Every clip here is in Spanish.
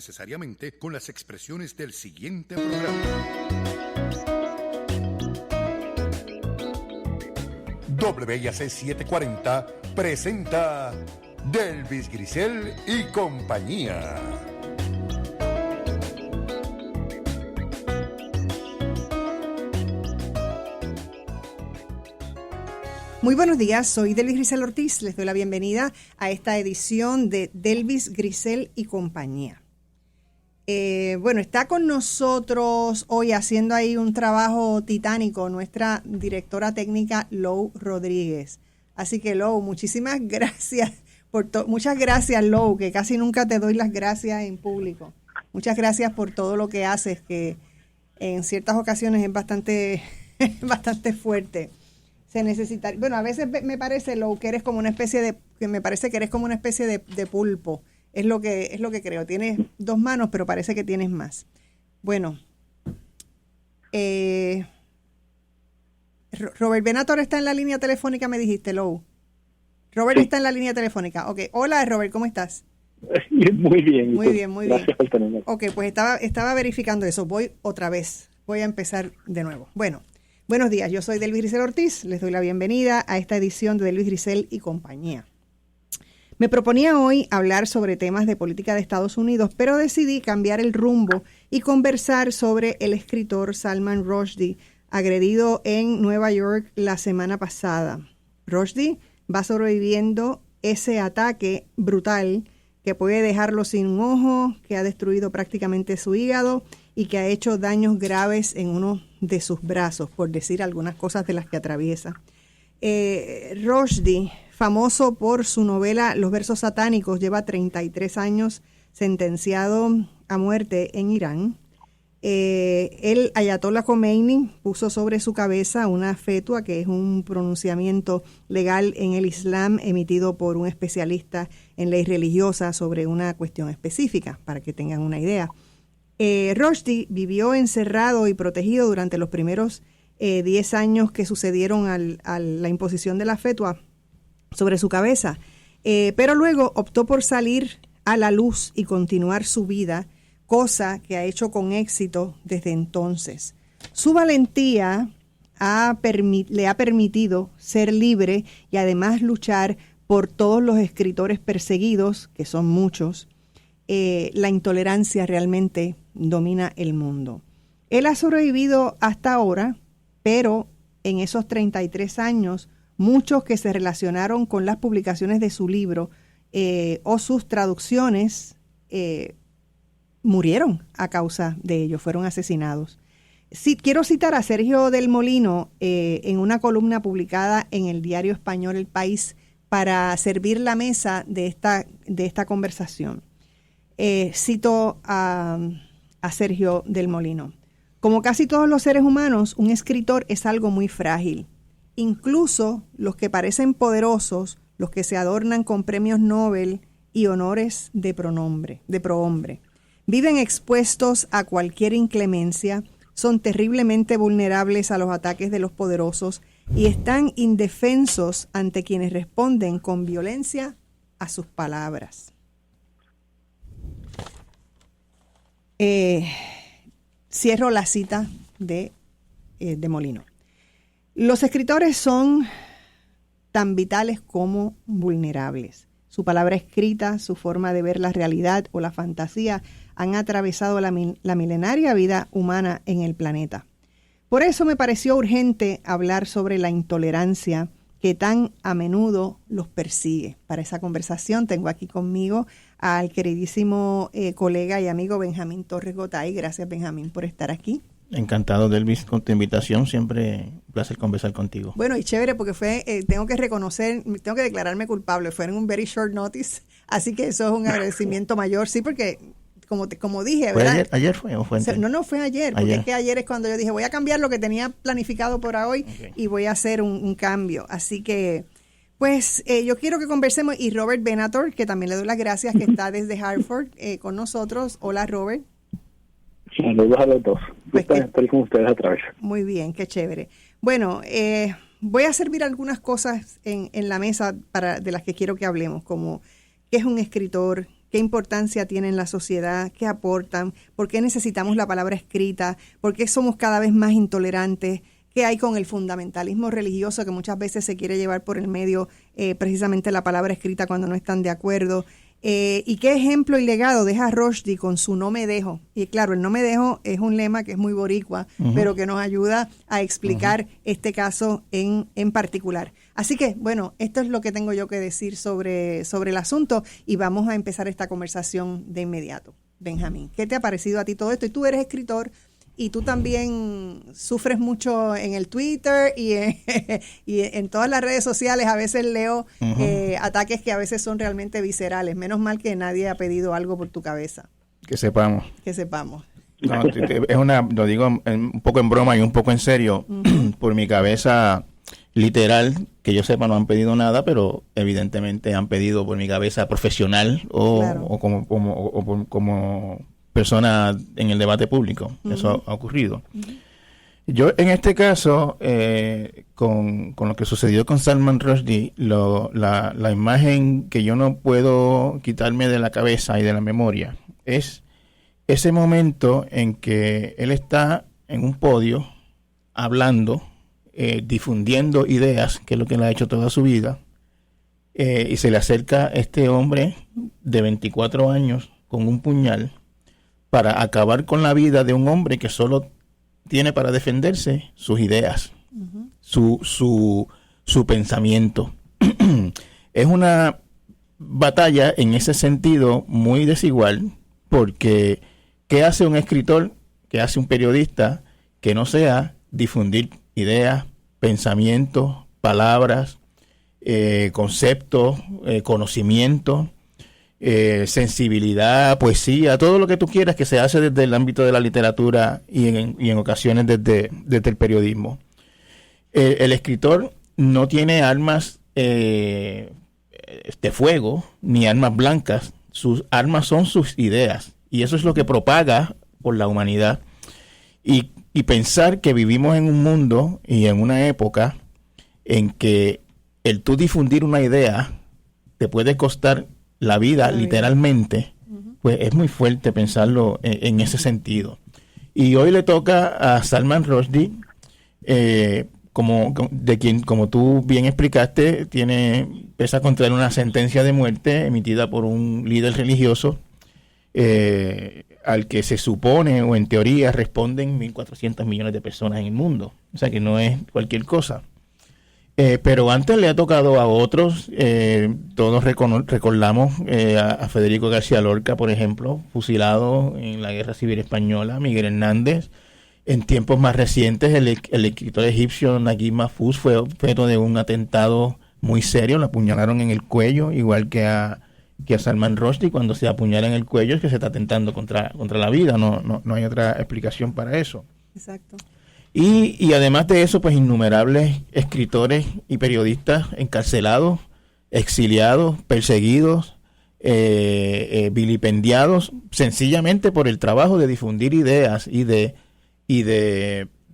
Necesariamente con las expresiones del siguiente programa. WIAC 740 presenta Delvis Grisel y compañía. Muy buenos días, soy Delvis Grisel Ortiz. Les doy la bienvenida a esta edición de Delvis Grisel y compañía. Está con nosotros hoy haciendo ahí un trabajo titánico nuestra directora técnica Lou Rodríguez. Así que Lou, muchísimas gracias muchas gracias Lou, que casi nunca te doy las gracias en público. Muchas gracias por todo lo que haces, que en ciertas ocasiones es bastante fuerte. Se necesita, a veces me parece, Lou, que eres como una especie de pulpo. Es lo que creo. Tienes dos manos, pero parece que tienes más. Bueno, Robert Venator está en la línea telefónica, me dijiste, Lou. Robert está en la línea telefónica. Ok, hola Robert, ¿cómo estás? Muy bien. Muy bien. Gracias por tenerme. Ok, pues estaba verificando eso. Voy otra vez. Voy a empezar de nuevo. Bueno, buenos días. Yo soy Delvis Grisel Ortiz. Les doy la bienvenida a esta edición de Delvis Grisel y compañía. Me proponía hoy hablar sobre temas de política de Estados Unidos, pero decidí cambiar el rumbo y conversar sobre el escritor Salman Rushdie, agredido en Nueva York la semana pasada. Rushdie va sobreviviendo ese ataque brutal que puede dejarlo sin un ojo, que ha destruido prácticamente su hígado y que ha hecho daños graves en uno de sus brazos, por decir algunas cosas de las que atraviesa. Rushdie, famoso por su novela Los versos satánicos, lleva 33 años sentenciado a muerte en Irán. El Ayatollah Khomeini puso sobre su cabeza una fetua, que es un pronunciamiento legal en el Islam emitido por un especialista en ley religiosa sobre una cuestión específica, para que tengan una idea. Rushdie vivió encerrado y protegido durante los primeros 10 años que sucedieron a la imposición de la fetua sobre su cabeza, pero luego optó por salir a la luz y continuar su vida, cosa que ha hecho con éxito desde entonces. Su valentía le ha permitido ser libre y además luchar por todos los escritores perseguidos, que son muchos. La intolerancia realmente domina el mundo. Él ha sobrevivido hasta ahora, pero en esos 33 años, muchos que se relacionaron con las publicaciones de su libro o sus traducciones murieron a causa de ello, fueron asesinados. Sí, quiero citar a Sergio del Molino en una columna publicada en el diario español El País para servir la mesa de esta conversación. Cito a Sergio del Molino. Como casi todos los seres humanos, un escritor es algo muy frágil. Incluso los que parecen poderosos, los que se adornan con premios Nobel y honores de prohombre, viven expuestos a cualquier inclemencia, son terriblemente vulnerables a los ataques de los poderosos y están indefensos ante quienes responden con violencia a sus palabras. Cierro la cita de Molino. Los escritores son tan vitales como vulnerables. Su palabra escrita, su forma de ver la realidad o la fantasía han atravesado la milenaria vida humana en el planeta. Por eso me pareció urgente hablar sobre la intolerancia que tan a menudo los persigue. Para esa conversación tengo aquí conmigo al queridísimo colega y amigo Benjamín Torres Gotay. Gracias, Benjamín, por estar aquí. Encantado, Delvis, con tu invitación. Siempre un placer conversar contigo. Bueno, y chévere porque tengo que declararme culpable. Fue en un very short notice, así que eso es un agradecimiento mayor. Sí, porque como dije, ¿Fue ¿verdad? ¿Ayer fue o fue antes? No fue ayer, porque es que ayer es cuando yo dije, voy a cambiar lo que tenía planificado para hoy y voy a hacer un cambio. Así que, pues, yo quiero que conversemos. Y Robert Venator, que también le doy las gracias, que está desde Hartford con nosotros. Hola, Robert. Saludos a los dos. Estoy con ustedes otra vez. Muy bien, qué chévere. Bueno, voy a servir algunas cosas en la mesa de las que quiero que hablemos, como qué es un escritor, qué importancia tienen en la sociedad, qué aportan, por qué necesitamos la palabra escrita, por qué somos cada vez más intolerantes, qué hay con el fundamentalismo religioso que muchas veces se quiere llevar por el medio precisamente la palabra escrita cuando no están de acuerdo. Y qué ejemplo y legado deja Rushdie con su no me dejo. Y claro, el no me dejo es un lema que es muy boricua, pero que nos ayuda a explicar este caso en particular. Así que, bueno, esto es lo que tengo yo que decir sobre el asunto y vamos a empezar esta conversación de inmediato. Benjamín, ¿qué te ha parecido a ti todo esto? Y tú eres escritor y tú también sufres mucho en el Twitter y en todas las redes sociales. A veces leo ataques que a veces son realmente viscerales. Menos mal que nadie ha pedido algo por tu cabeza. Que sepamos. Que sepamos. No, lo digo un poco en broma y un poco en serio. Por mi cabeza, literal, que yo sepa, no han pedido nada, pero evidentemente han pedido por mi cabeza profesional o como persona en el debate público. Eso ha ocurrido. Yo, en este caso, con lo que sucedió con Salman Rushdie, la imagen que yo no puedo quitarme de la cabeza y de la memoria es ese momento en que él está en un podio hablando, difundiendo ideas, que es lo que él ha hecho toda su vida, y se le acerca este hombre de 24 años con un puñal para acabar con la vida de un hombre que solo tiene para defenderse sus ideas, su pensamiento. Es una batalla en ese sentido muy desigual, porque ¿qué hace un escritor, qué hace un periodista que no sea difundir ideas, pensamientos, palabras, conceptos, conocimientos, sensibilidad, poesía, todo lo que tú quieras que se hace desde el ámbito de la literatura y en ocasiones desde el periodismo? El escritor no tiene armas de fuego ni armas blancas. Sus armas son sus ideas, y eso es lo que propaga por la humanidad. Y pensar que vivimos en un mundo y en una época en que el tú difundir una idea te puede costar la vida, literalmente, pues es muy fuerte pensarlo en ese sentido. Y hoy le toca a Salman Rushdie, como tú bien explicaste, pesa contra él una sentencia de muerte emitida por un líder religioso, al que se supone, o en teoría, responden 1.400 millones de personas en el mundo. O sea que no es cualquier cosa. Pero antes le ha tocado a otros. Todos recordamos a Federico García Lorca, por ejemplo, fusilado en la Guerra Civil Española, Miguel Hernández. En tiempos más recientes, el escritor egipcio Naguib Mahfouz fue objeto de un atentado muy serio. Lo apuñalaron en el cuello, igual que a Salman Rushdie. Cuando se apuñala en el cuello es que se está atentando contra la vida. No hay otra explicación para eso. Exacto. Y además de eso, pues innumerables escritores y periodistas encarcelados, exiliados, perseguidos, vilipendiados, sencillamente por el trabajo de difundir ideas y de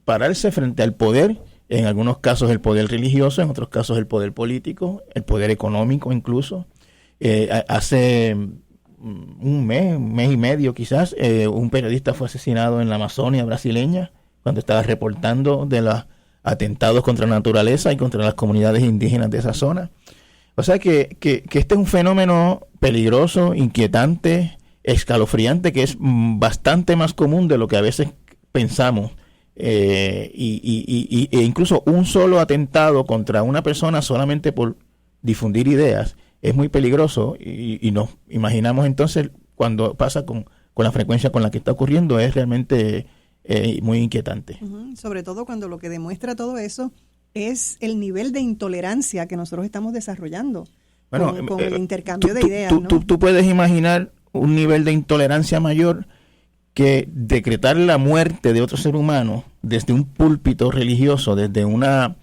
pararse frente al poder, en algunos casos el poder religioso, en otros casos el poder político, el poder económico incluso. Hace un mes y medio quizás, un periodista fue asesinado en la Amazonia brasileña, cuando estaba reportando de los atentados contra la naturaleza y contra las comunidades indígenas de esa zona. O sea que este es un fenómeno peligroso, inquietante, escalofriante, que es bastante más común de lo que a veces pensamos. E incluso un solo atentado contra una persona solamente por difundir ideas es muy peligroso, y nos imaginamos entonces cuando pasa con la frecuencia con la que está ocurriendo, es realmente muy inquietante. Sobre todo cuando lo que demuestra todo eso es el nivel de intolerancia que nosotros estamos desarrollando con el intercambio de ideas. Tú puedes imaginar un nivel de intolerancia mayor que decretar la muerte de otro ser humano desde un púlpito religioso, desde una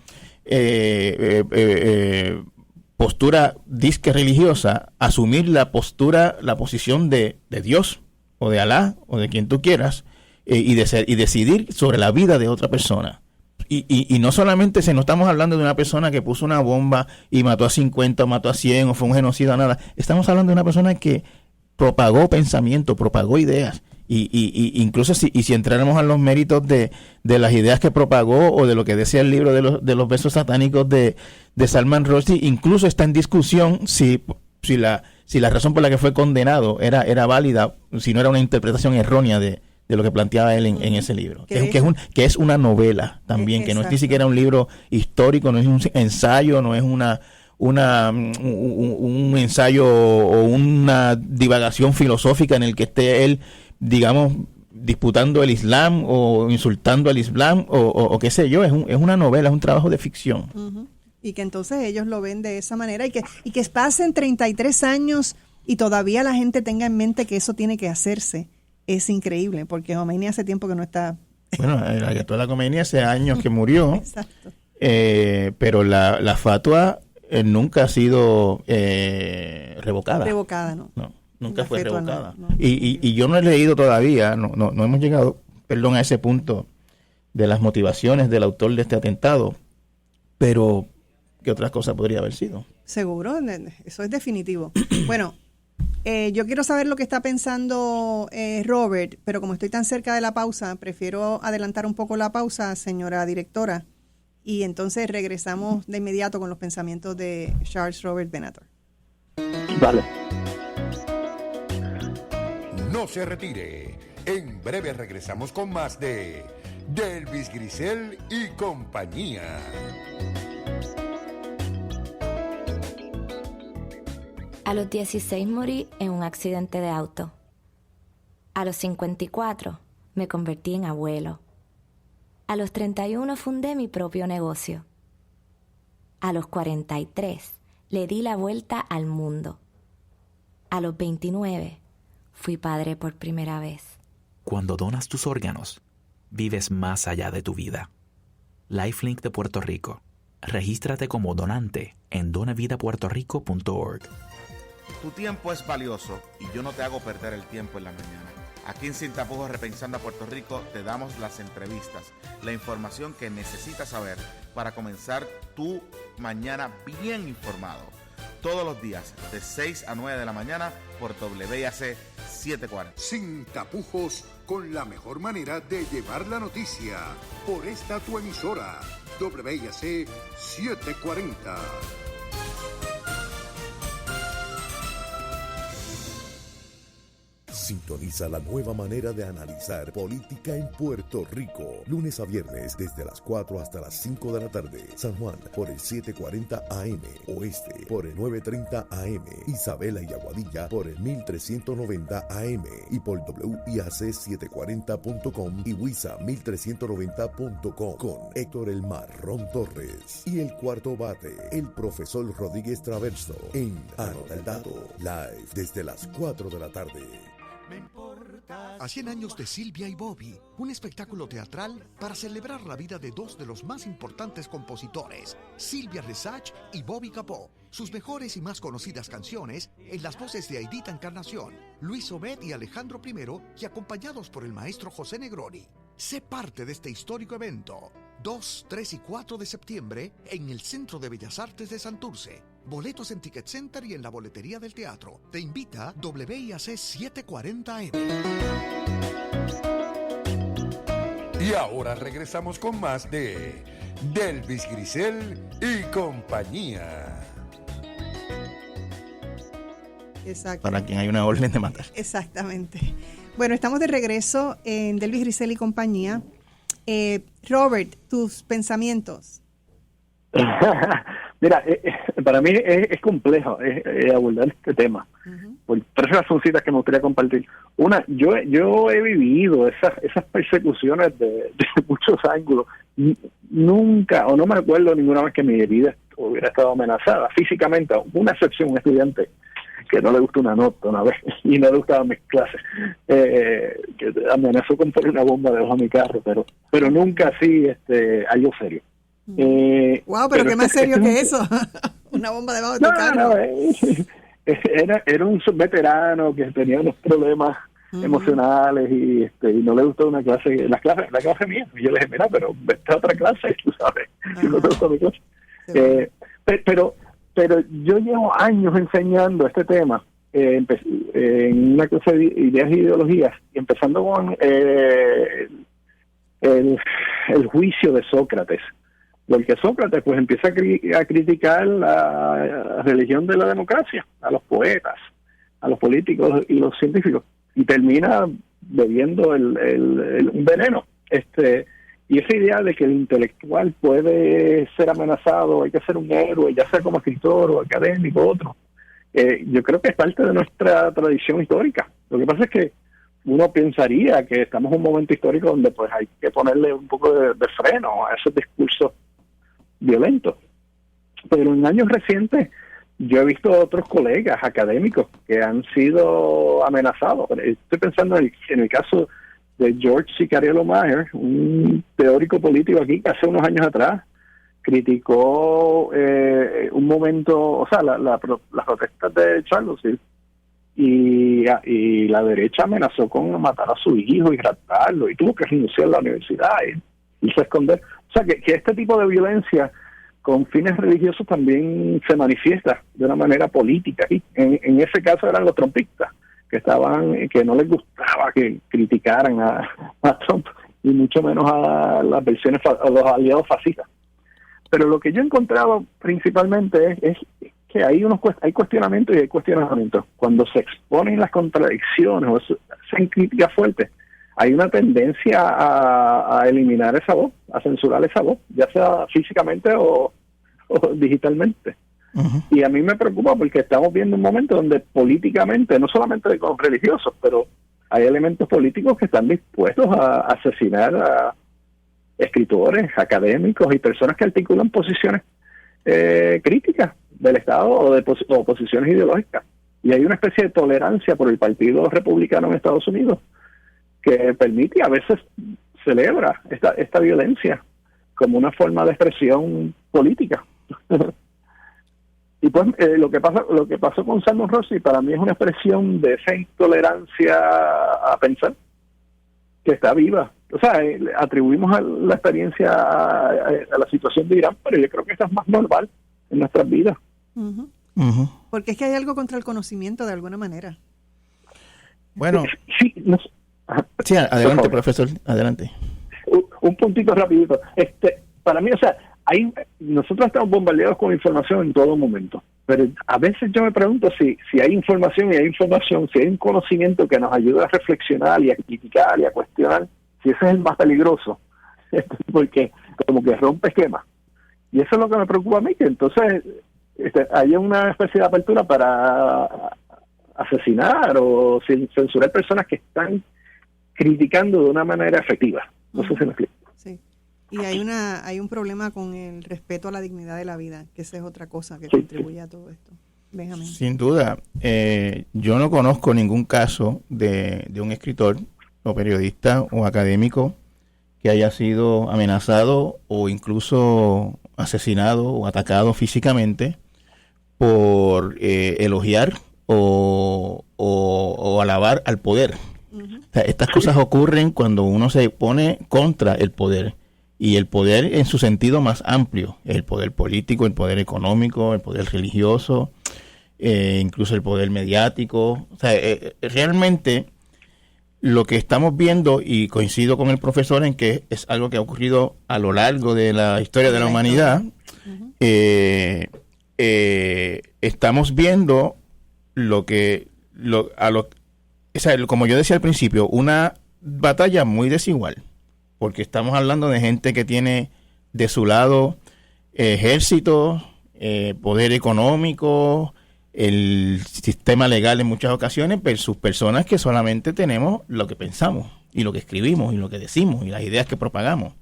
postura disque religiosa, asumir la posición de Dios o de Alá o de quien tú quieras, y decidir sobre la vida de otra persona. Y no solamente no estamos hablando de una persona que puso una bomba y mató a 50 o mató a 100 o fue un genocida, nada. Estamos hablando de una persona que propagó pensamiento, propagó ideas. Y incluso si entráramos a los méritos de las ideas que propagó o de lo que decía el libro de los versos satánicos de Salman Rushdie, incluso está en discusión si la razón por la que fue condenado era válida, si no era una interpretación errónea de lo que planteaba él en ese libro. Que es una novela también, que no es ni siquiera un libro histórico, no es un ensayo, no es un ensayo o una divagación filosófica en el que esté él, digamos, disputando el Islam o insultando al Islam o qué sé yo. Es una novela, es un trabajo de ficción. Uh-huh. Y que entonces ellos lo ven de esa manera y que pasen 33 años y todavía la gente tenga en mente que eso tiene que hacerse. Es increíble, porque Khomeini hace tiempo que no está... Bueno, el Ayatollah Khomeini hace años que murió. Exacto. Pero la fatua nunca ha sido revocada. Revocada, ¿no? No, nunca fue revocada. No. Y yo no he leído todavía, no hemos llegado, a ese punto de las motivaciones del autor de este atentado, pero ¿qué otra cosa podría haber sido? Seguro, eso es definitivo. Bueno, yo quiero saber lo que está pensando Robert, pero como estoy tan cerca de la pausa, prefiero adelantar un poco la pausa, señora directora, y entonces regresamos de inmediato con los pensamientos de Charles Robert Benatar. Vale. No se retire. En breve regresamos con más de Delvis Grisel y compañía. A los 16 morí en un accidente de auto. A los 54 me convertí en abuelo. A los 31 fundé mi propio negocio. A los 43 le di la vuelta al mundo. A los 29 fui padre por primera vez. Cuando donas tus órganos, vives más allá de tu vida. Lifelink de Puerto Rico. Regístrate como donante en donavidapuertorico.org. Tu tiempo es valioso y yo no te hago perder el tiempo en la mañana. Aquí en Sin Tapujos Repensando a Puerto Rico te damos las entrevistas, la información que necesitas saber para comenzar tu mañana bien informado. Todos los días de 6 a 9 de la mañana por WIAC 740. Sin tapujos, con la mejor manera de llevar la noticia. Por esta tu emisora, WIAC 740. Sintoniza la nueva manera de analizar política en Puerto Rico. Lunes a viernes desde las 4 hasta las 5 de la tarde. San Juan por el 740 AM. Oeste por el 930 AM. Isabela y Aguadilla por el 1390 AM. Y por WIAC740.com y WISA 1390.com. Con Héctor El Marrón Torres. Y el cuarto bate, el profesor Rodríguez Traverso. En Anotado Live desde las 4 de la tarde. A 100 años de Silvia y Bobby, un espectáculo teatral para celebrar la vida de dos de los más importantes compositores, Silvia Resach y Bobby Capó. Sus mejores y más conocidas canciones en las voces de Aidita Encarnación, Luis Obed y Alejandro I, y acompañados por el maestro José Negroni. Sé parte de este histórico evento. 2, 3 y 4 de septiembre en el Centro de Bellas Artes de Santurce. Boletos en Ticket Center y en la boletería del teatro. Te invita WIAC 740M. Y ahora regresamos con más de Delvis Grisel y compañía. Exacto. Para quien hay una orden de matar. Exactamente. Bueno, estamos de regreso en Delvis Grisel y compañía. Robert, tus pensamientos. Mira, para mí es complejo abordar este tema, por tres razoncitas que me gustaría compartir. Una, yo he vivido esas persecuciones de muchos ángulos. Nunca, o no me acuerdo ninguna vez que mi vida hubiera estado amenazada físicamente. Una excepción, un estudiante que no le gustó una nota una vez y no le gustaban mis clases, que amenazó con poner una bomba debajo de mi carro, pero nunca así algo serio. Wow, pero qué más serio que eso. Una bomba debajo de tu carro. Era un veterano que tenía unos problemas emocionales y no le gustó una clase, la clase mía. Y yo le dije, mira, pero vete a otra clase, tú sabes, si no te gusta mi clase. Pero yo llevo años enseñando este tema en una clase de ideas e ideologías, empezando con el juicio de Sócrates, porque Sócrates pues empieza a criticar la religión de la democracia, a los poetas, a los políticos y los científicos, y termina bebiendo un veneno. Y esa idea de que el intelectual puede ser amenazado, hay que ser un héroe, ya sea como escritor o académico o otro, yo creo que es parte de nuestra tradición histórica. Lo que pasa es que uno pensaría que estamos en un momento histórico donde pues hay que ponerle un poco de freno a esos discursos violentos. Pero en años recientes yo he visto otros colegas académicos que han sido amenazados. Estoy pensando en el caso de George Ciccariello Maher, un teórico político aquí que hace unos años atrás criticó un momento, o sea, las protestas de Charlottesville, y la derecha amenazó con matar a su hijo y raptarlo, y tuvo que renunciar a la universidad y se esconder. O sea, que este tipo de violencia con fines religiosos también se manifiesta de una manera política. Y en ese caso eran los trumpistas, que no les gustaba que criticaran a Trump, y mucho menos a las versiones, a los aliados fascistas. Pero lo que yo he encontrado principalmente es que hay cuestionamientos y hay cuestionamientos. Cuando se exponen las contradicciones o se hacen críticas fuertes, hay una tendencia a eliminar esa voz, a censurar esa voz, ya sea físicamente o digitalmente. Uh-huh. Y a mí me preocupa porque estamos viendo un momento donde políticamente, no solamente con religiosos, pero hay elementos políticos que están dispuestos a asesinar a escritores, académicos y personas que articulan posiciones críticas del Estado o posiciones ideológicas. Y hay una especie de tolerancia por el Partido Republicano en Estados Unidos que permite y a veces celebra esta violencia como una forma de expresión política. Y pues lo que pasó con Salman Rushdie para mí es una expresión de esa intolerancia a pensar que está viva. O sea, atribuimos la experiencia a la situación de Irán, pero yo creo que eso es más normal en nuestras vidas. Uh-huh. Uh-huh. Porque es que hay algo contra el conocimiento de alguna manera. Bueno, sí, sí, adelante, profesor, adelante. Un puntito rapidito. Para mí, o sea, nosotros estamos bombardeados con información en todo momento, pero a veces yo me pregunto si hay información, si hay un conocimiento que nos ayuda a reflexionar y a criticar y a cuestionar, si ese es el más peligroso, porque como que rompe esquemas. Y eso es lo que me preocupa a mí, que entonces haya una especie de apertura para asesinar o censurar personas que están criticando de una manera efectiva. No sé si me explico. Sí. Y hay un problema con el respeto a la dignidad de la vida, que esa es otra cosa que sí, contribuye a todo esto. Benjamín. Sin duda. Yo no conozco ningún caso de un escritor o periodista o académico que haya sido amenazado o incluso asesinado o atacado físicamente por elogiar o alabar al poder. Uh-huh. O sea, estas cosas ocurren cuando uno se pone contra el poder, y el poder en su sentido más amplio, el poder político, el poder económico, el poder religioso, incluso el poder mediático. O sea, realmente lo que estamos viendo, y coincido con el profesor en que es algo que ha ocurrido a lo largo de la historia de la humanidad, uh-huh. Estamos viendo como yo decía al principio, una batalla muy desigual, porque estamos hablando de gente que tiene de su lado ejército, poder económico, el sistema legal en muchas ocasiones, versus personas que solamente tenemos lo que pensamos y lo que escribimos y lo que decimos y las ideas que propagamos.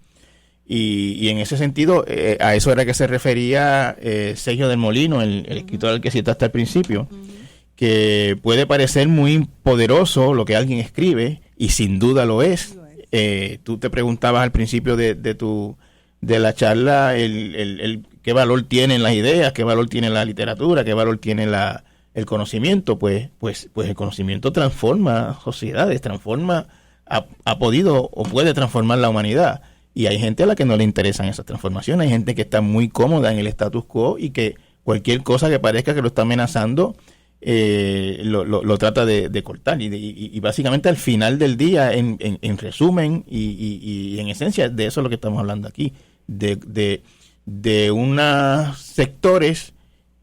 Y en ese sentido, a eso era que se refería Sergio del Molino, el escritor al que citaste al principio, que puede parecer muy poderoso lo que alguien escribe, y sin duda lo es. Tú te preguntabas al principio de la charla el qué valor tienen las ideas, qué valor tiene la literatura, qué valor tiene el conocimiento. Pues el conocimiento transforma sociedades, ha podido o puede transformar la humanidad. Y hay gente a la que no le interesan esas transformaciones, hay gente que está muy cómoda en el status quo y que cualquier cosa que parezca que lo está amenazando lo trata de cortar. Y básicamente al final del día, en resumen y en esencia, de eso es lo que estamos hablando aquí, de unos sectores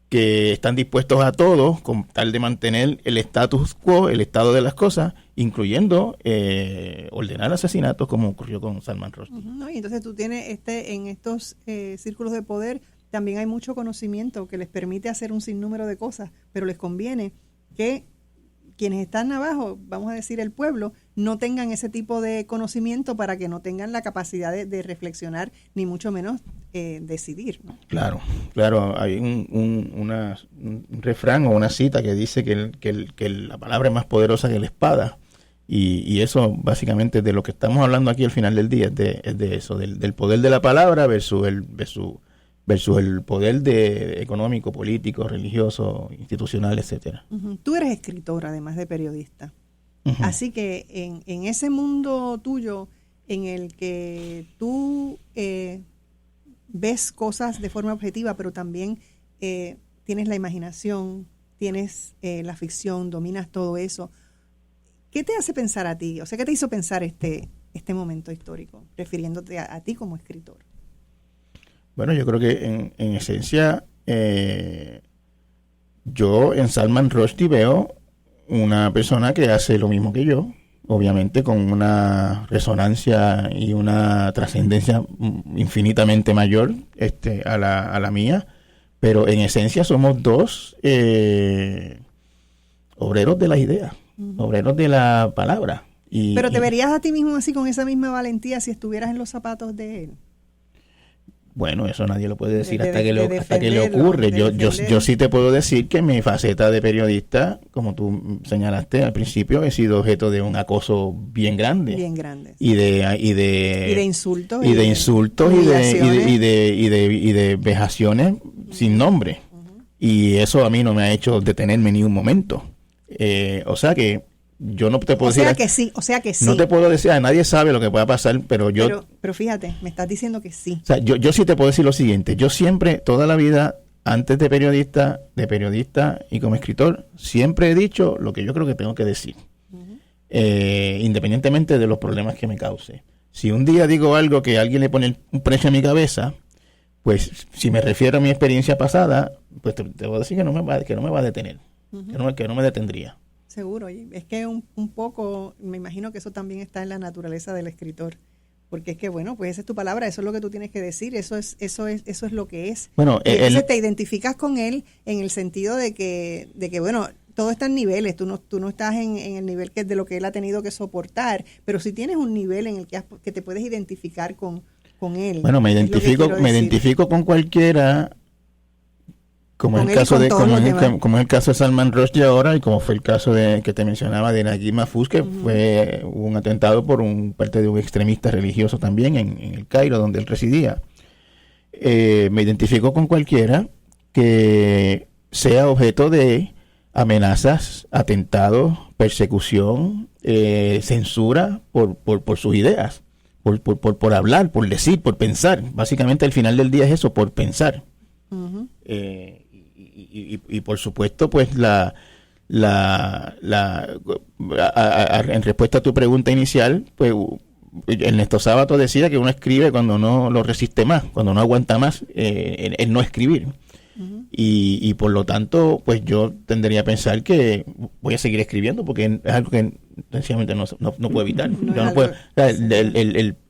que están dispuestos a todo con tal de mantener el status quo, el estado de las cosas, incluyendo ordenar asesinatos como ocurrió con Salman Rushdie. ¿No? Y entonces tú tienes en estos círculos de poder también hay mucho conocimiento que les permite hacer un sinnúmero de cosas, pero les conviene que quienes están abajo, vamos a decir el pueblo, no tengan ese tipo de conocimiento para que no tengan la capacidad de reflexionar, ni mucho menos decidir, ¿no? Claro, hay un refrán o una cita que dice que la palabra es más poderosa que la espada, y eso básicamente de lo que estamos hablando aquí al final del día es de eso, del poder de la palabra versus el poder económico, político, religioso, institucional, etcétera. Tú eres escritor, además de periodista. Así que en ese mundo tuyo en el que tú ves cosas de forma objetiva, pero también tienes la imaginación, tienes la ficción, dominas todo eso, ¿qué te hace pensar a ti? O sea, ¿qué te hizo pensar este momento histórico, refiriéndote a ti como escritor? Bueno, yo creo que en esencia yo en Salman Rushdie veo una persona que hace lo mismo que yo, obviamente con una resonancia y una trascendencia infinitamente mayor a la mía, pero en esencia somos dos obreros de las ideas, obreros de la palabra. Pero ¿te verías a ti mismo así con esa misma valentía si estuvieras en los zapatos de él? Bueno, eso nadie lo puede decir hasta que le ocurre. Yo sí te puedo decir que mi faceta de periodista, como tú señalaste al principio, he sido objeto de un acoso bien grande. Bien grande. Y de insultos. Y de vejaciones sin nombre. Y eso a mí no me ha hecho detenerme ni un momento. O sea que yo no te puedo decir. O sea que sí. No te puedo decir, nadie sabe lo que pueda pasar, pero yo. Pero fíjate, me estás diciendo que sí. O sea, yo sí te puedo decir lo siguiente. Yo siempre, toda la vida, antes de periodista y como escritor, siempre he dicho lo que yo creo que tengo que decir. Independientemente de los problemas que me cause. Si un día digo algo que alguien le pone un precio a mi cabeza, pues si me refiero a mi experiencia pasada, pues te voy a decir que no me va a detener, que no me detendría. Seguro, y es que un poco, me imagino que eso también está en la naturaleza del escritor, porque es que bueno, pues esa es tu palabra, eso es lo que tú tienes que decir, eso es lo que es. Bueno, entonces te identificas con él en el sentido de que bueno, todo está en niveles, tú no estás en el nivel que de lo que él ha tenido que soportar, pero si tienes un nivel en el que te puedes identificar con él. Bueno, me identifico con cualquiera. Como es el caso de Salman Rushdie ahora, y como fue el caso que te mencionaba de Naguib Mahfouz, que fue un atentado por parte de un extremista religioso también en el Cairo, donde él residía. Me identifico con cualquiera que sea objeto de amenazas, atentados, persecución, censura por sus ideas, por hablar, por decir, por pensar. Básicamente al final del día es eso, por pensar. Y por supuesto, pues en respuesta a tu pregunta inicial, pues Ernesto Sábato decía que uno escribe cuando no lo resiste más, cuando no aguanta más el no escribir. Y por lo tanto, pues yo tendería a pensar que voy a seguir escribiendo porque es algo que sencillamente no puedo evitar.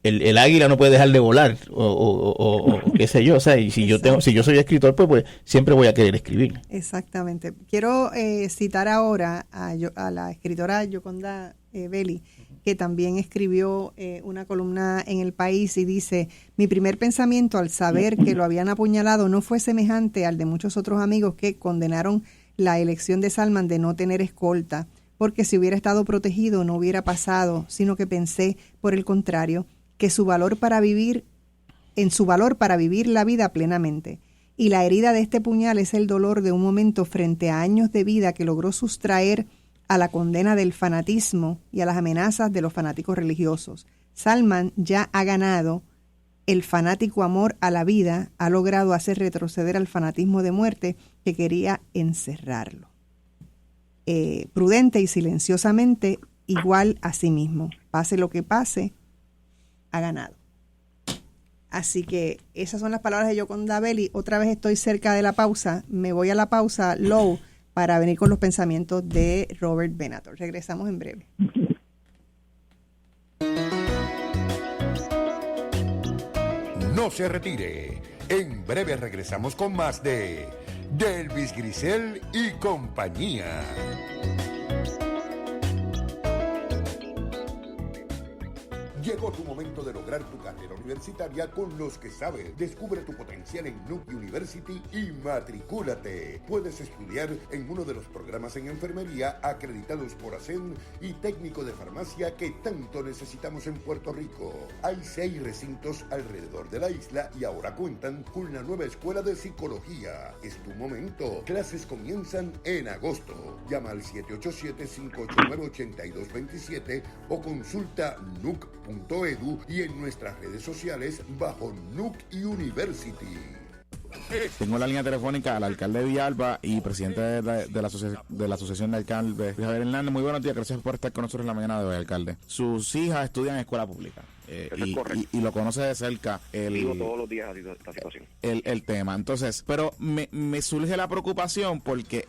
El águila no puede dejar de volar o qué sé yo. O sea, y si yo soy escritor, pues siempre voy a querer escribir. Exactamente. Quiero citar ahora a la escritora Yoconda Belli, que también escribió una columna en El País y dice: mi primer pensamiento al saber que lo habían apuñalado no fue semejante al de muchos otros amigos que condenaron la elección de Salman de no tener escolta, porque si hubiera estado protegido no hubiera pasado, sino que pensé, por el contrario, que en su valor para vivir la vida plenamente. Y la herida de este puñal es el dolor de un momento frente a años de vida que logró sustraer a la condena del fanatismo y a las amenazas de los fanáticos religiosos. Salman ya ha ganado el fanático amor a la vida, ha logrado hacer retroceder al fanatismo de muerte que quería encerrarlo. prudente y silenciosamente igual a sí mismo. Pase lo que pase, ha ganado. Así que esas son las palabras de Yoconda Belli. Otra vez estoy cerca de la pausa. Me voy a la pausa, Low, para venir con los pensamientos de Robert Venator. Regresamos en breve. No se retire. En breve regresamos con más de Delvis Grisel y compañía. Llegó tu momento de lograr tu carrera universitaria con los que saben. Descubre tu potencial en Nuke University y matricúlate. Puedes estudiar en uno de los programas en enfermería acreditados por ASEN y técnico de farmacia que tanto necesitamos en Puerto Rico. Hay 6 recintos alrededor de la isla y ahora cuentan con la nueva escuela de psicología. Es tu momento. Clases comienzan en agosto. Llama al 787-589-8227 o consulta nuke.edu y en nuestras redes sociales bajo Nuke University. Tengo la línea telefónica al alcalde de Villalba y presidente de la Asociación de Alcaldes, Javier Hernández. Muy buenos días, gracias por estar con nosotros en la mañana de hoy, alcalde. Sus hijas estudian en escuela pública. Y lo conoce de cerca. Vivo todos los días esta situación. El tema. Entonces, pero me surge la preocupación porque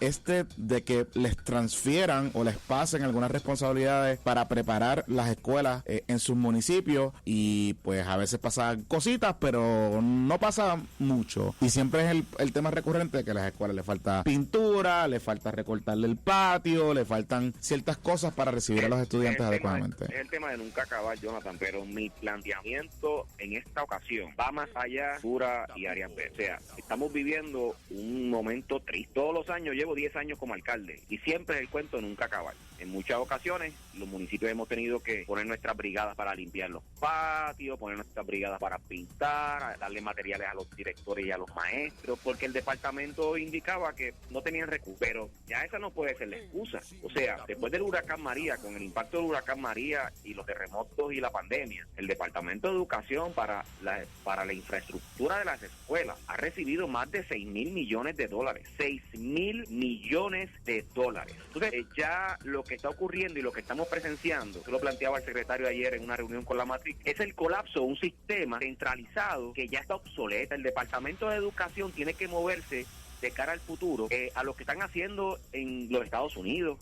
de que les transfieran o les pasen algunas responsabilidades para preparar las escuelas en sus municipios y pues a veces pasan cositas, pero no pasa mucho. Y siempre es el tema recurrente de que a las escuelas le falta pintura, le falta recortarle el patio, le faltan ciertas cosas para recibir a los estudiantes adecuadamente. Es el tema de nunca acabar, Jonathan, pero mi planteamiento en esta ocasión va más allá, Sura y Áreas Verdes. O sea, estamos viviendo un momento triste. Todos los años, llevo 10 años como alcalde y siempre es el cuento de nunca acabar. En muchas ocasiones, los municipios hemos tenido que poner nuestras brigadas para limpiar los patios, poner nuestras brigadas para pintar, darle materiales a los directores y a los maestros, porque el departamento indicaba que no tenían recursos. Pero ya esa no puede ser la excusa. O sea, después del huracán María, con el impacto del huracán María y los terremotos y la pandemia, el Departamento de Educación para la infraestructura de las escuelas ha recibido más de $6,000 millones. $6,000 millones. Entonces, ya lo que está ocurriendo y lo que estamos presenciando, se lo planteaba el secretario ayer en una reunión con la matriz, es el colapso de un sistema centralizado que ya está obsoleto. El Departamento de Educación tiene que moverse de cara al futuro a lo que están haciendo en los Estados Unidos.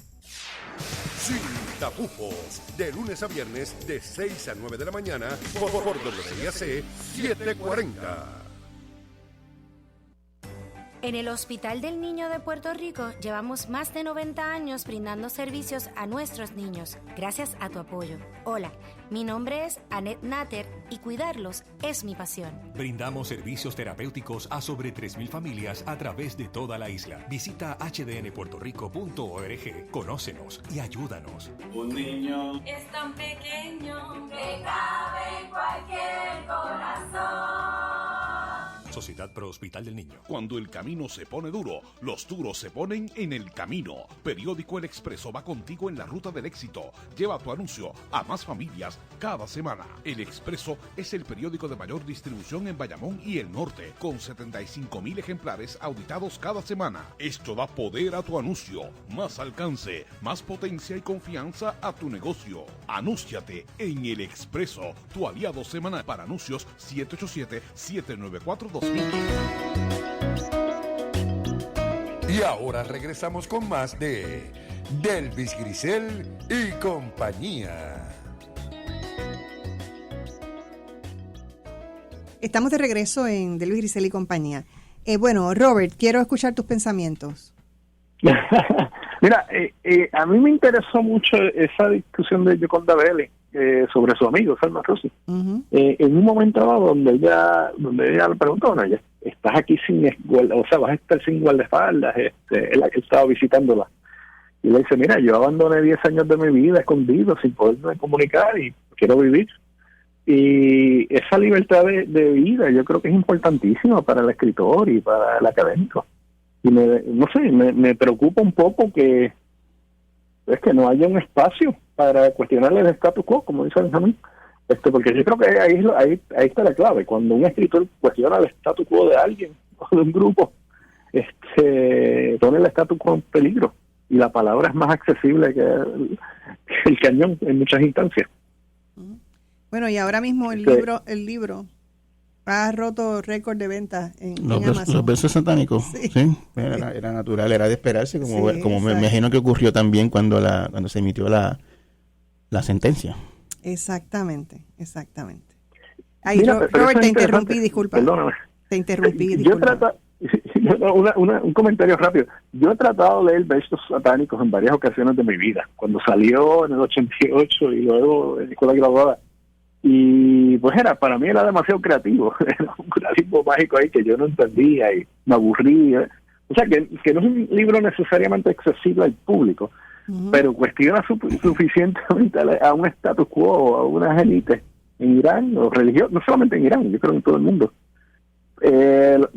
Sin tapujos, de lunes a viernes de 6 a 9 de la mañana por WIAC 740. En el Hospital del Niño de Puerto Rico llevamos más de 90 años brindando servicios a nuestros niños, gracias a tu apoyo. Hola, mi nombre es Annette Natter y cuidarlos es mi pasión. Brindamos servicios terapéuticos a sobre 3,000 familias a través de toda la isla. Visita hdnpuertorico.org, conócenos y ayúdanos. Un niño es tan pequeño que cabe en cualquier corazón. Sociedad Pro Hospital del Niño. Cuando el camino se pone duro, los duros se ponen en el camino. Periódico El Expreso va contigo en la ruta del éxito. Lleva tu anuncio a más familias cada semana. El Expreso es el periódico de mayor distribución en Bayamón y el norte, con 75,000 ejemplares auditados cada semana. Esto da poder a tu anuncio, más alcance, más potencia y confianza a tu negocio. Anúnciate en El Expreso, tu aliado semanal. Para anuncios, 787-794-2000. Y ahora regresamos con más de Delvis Grisel y compañía. Estamos de regreso en Delvis Grisel y compañía. Bueno, Robert, quiero escuchar tus pensamientos. Mira, a mí me interesó mucho esa discusión de Yoconda Belli sobre su amigo Salman Rushdie. En un momento dado donde ella le preguntó, bueno, ya estás aquí sin o sea, vas a estar sin guardaespaldas. Él estaba visitándola y le dice, mira, yo abandoné 10 años de mi vida escondido sin poderme comunicar y quiero vivir. Y esa libertad de vida yo creo que es importantísima para el escritor y para el académico. Y me preocupa un poco que no haya un espacio para cuestionarle el status quo, como dice Benjamín, porque yo creo que ahí está la clave. Cuando un escritor cuestiona el status quo de alguien o de un grupo, pone el status quo en peligro. y la palabra es más accesible que el cañón en muchas instancias. Bueno, y ahora mismo el libro ha roto récord de ventas en Amazon. Los versos satánicos, sí. Era natural, era de esperarse, como me imagino que ocurrió también cuando se emitió la sentencia. Exactamente. Ahí, Robert, te interrumpí, disculpa. Perdóname. Te interrumpí, disculpa. Un comentario rápido. Yo he tratado de leer versos satánicos en varias ocasiones de mi vida. Cuando salió en el 88 y luego en la escuela graduada. Y pues para mí era demasiado creativo. Era un realismo mágico ahí que yo no entendía y me aburría. O sea, que no es un libro necesariamente accesible al público, pero cuestiona suficientemente a un status quo, a unas élites en Irán, o religión, no solamente en Irán, yo creo en todo el mundo.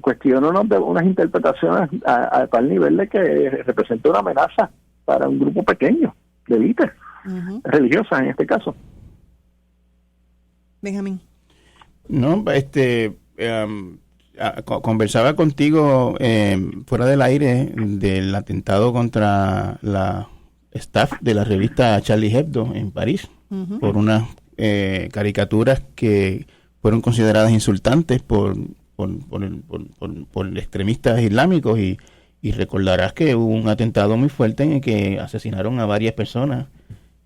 Cuestiona unas interpretaciones a tal nivel de que representa una amenaza para un grupo pequeño de élites religiosas en este caso. Benjamín. No, conversaba contigo fuera del aire del atentado contra la staff de la revista Charlie Hebdo en París por unas caricaturas que fueron consideradas insultantes por extremistas islámicos y recordarás que hubo un atentado muy fuerte en el que asesinaron a varias personas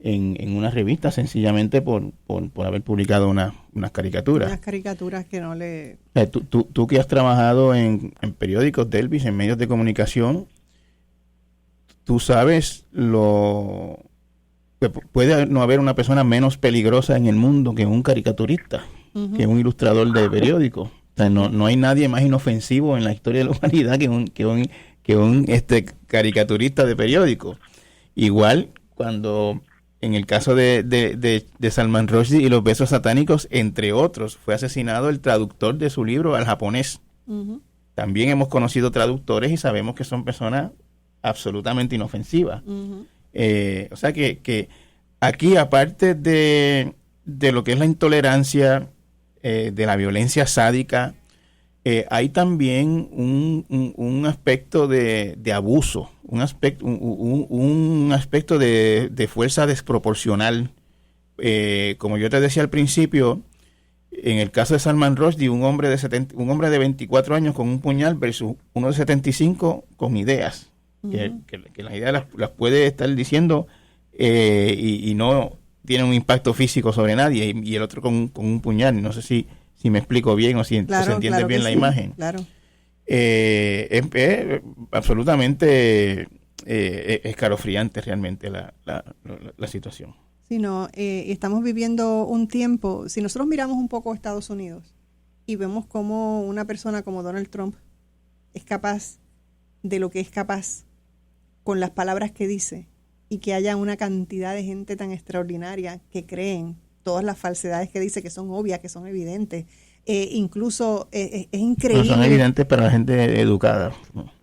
en una revista sencillamente por haber publicado unas caricaturas. Unas caricaturas que no le... Tú que has trabajado en periódicos, Delvis, en medios de comunicación, tú sabes que puede no haber una persona menos peligrosa en el mundo que un caricaturista, que un ilustrador de periódicos. O sea, no hay nadie más inofensivo en la historia de la humanidad que un caricaturista de periódico. Igual cuando en el caso de Salman Rushdie y los besos satánicos, entre otros, fue asesinado el traductor de su libro al japonés. También hemos conocido traductores y sabemos que son personas absolutamente inofensivas. O sea que aquí, aparte de lo que es la intolerancia, de la violencia sádica, hay también un aspecto de abuso, un aspecto de fuerza desproporcional. Como yo te decía al principio, en el caso de Salman Rushdie, un hombre de 24 años con un puñal versus uno de 75 con ideas, que las ideas las puede estar diciendo y no tiene un impacto físico sobre nadie, y el otro con un puñal. No sé si me explico bien o si se entiende bien la imagen. Claro. Es absolutamente escalofriante realmente la situación. Sí, no, estamos viviendo un tiempo, si nosotros miramos un poco a Estados Unidos y vemos cómo una persona como Donald Trump es capaz de lo que es capaz con las palabras que dice, y que haya una cantidad de gente tan extraordinaria que creen todas las falsedades que dice, que son obvias, que son evidentes. Incluso es increíble. No son evidentes para la gente educada.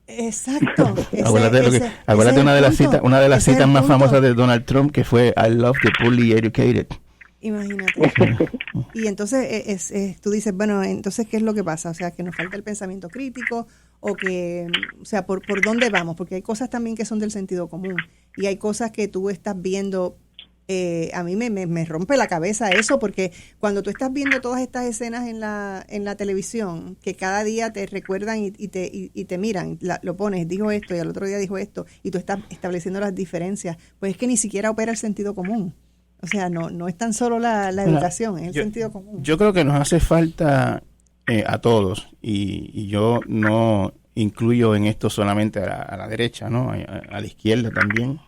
Exacto. Acuérdate una de las citas más famosas de Donald Trump, que fue "I love the poorly educated". Imagínate. Y entonces tú dices, bueno, entonces ¿qué es lo que pasa? O sea, que nos falta el pensamiento crítico, o que, o sea, ¿por dónde vamos? Porque hay cosas también que son del sentido común, y hay cosas que tú estás viendo. A mí me rompe la cabeza eso, porque cuando tú estás viendo todas estas escenas en la televisión, que cada día te recuerdan y te miran, lo pones, dijo esto y al otro día dijo esto, y tú estás estableciendo las diferencias, pues es que ni siquiera opera el sentido común. O sea, no es tan solo la educación, es el sentido común. Yo creo que nos hace falta a todos, y yo no incluyo en esto solamente a la derecha, ¿no? A la izquierda también.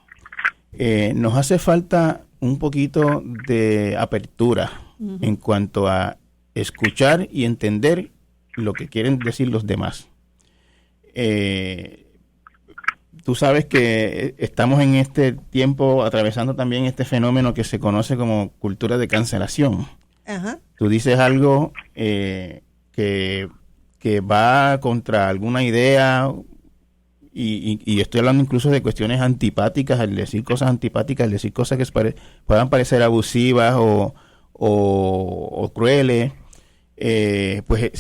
Nos hace falta un poquito de apertura en cuanto a escuchar y entender lo que quieren decir los demás. Tú sabes que estamos en este tiempo atravesando también este fenómeno que se conoce como cultura de cancelación. Ajá. Tú dices algo que va contra alguna idea, y estoy hablando incluso de cuestiones antipáticas, al decir cosas antipáticas, al decir cosas que puedan parecer abusivas o crueles. pues